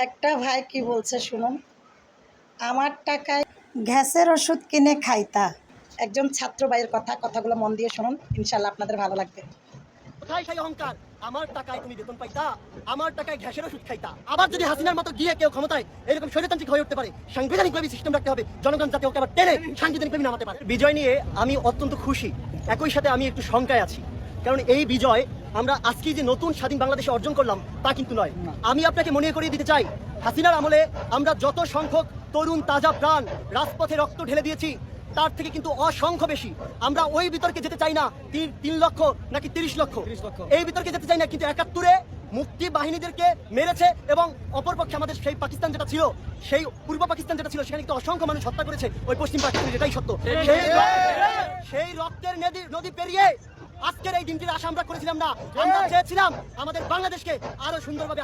একটা ভাই কি বলছে শুনুন। আমার টাকায় গ্যাসের ওষুধ কিনে খাইতা। একজন ছাত্র ভাইয়ের কথাগুলো মন দিয়ে শুনুন, ইনশাল্লাহ আপনাদের ভালো লাগবে। কোথায় সেই অহংকার? আমার টাকায় তুমি বেতন পাইতা, আমার টাকায় গ্যাসের ওষুধ খাইতা। আবার যদি হাসিনার মতো গিয়ে কেউ ক্ষমতায় এরকম স্বৈরতান্ত্রিক হয়ে উঠতে পারে, সাংবিধানিকভাবে সিস্টেম রাখতে হবে, জনগণ যাতে ওকে আবার টেনে সাংবিধানিকভাবে নামাতে পারে। বিজয় নিয়ে আমি অত্যন্ত খুশি, একই সাথে আমি একটু শঙ্কায় আছি। কারণ এই বিজয় আমরা আজকে যে নতুন স্বাধীন বাংলাদেশে অর্জন করলাম তা কিন্তু নয়। আমি আপনাকে মনে করিয়ে দিতে চাই, হাসিনার আমলে আমরা যত সংখ্যক তরুণ তাজা প্রাণ রাজপথে রক্ত ঢেলে দিয়েছি, তার থেকে কিন্তু অসংখ্য বেশি। আমরা ওই বিতর্কে যেতে চাই না 3 লক্ষ নাকি 30 লক্ষ, এই বিতর্কে যেতে চাই না। কিন্তু 71-এ মুক্তি বাহিনীদেরকে মেরেছে এবং অপরপক্ষে আমাদের সেই পাকিস্তান যেটা ছিল, সেই পূর্ব পাকিস্তান যেটা ছিল, সেখানে কিন্তু অসংখ্য মানুষ হত্যা করেছে ওই পশ্চিম পাকিস্তান, যেটাই সত্য। সেই রক্তের নদী পেরিয়ে আজকের এই দিনটির আশা আমরা করেছিলাম না। আমরা চেয়েছিলাম আমাদের বাংলাদেশকে আরো সুন্দরভাবে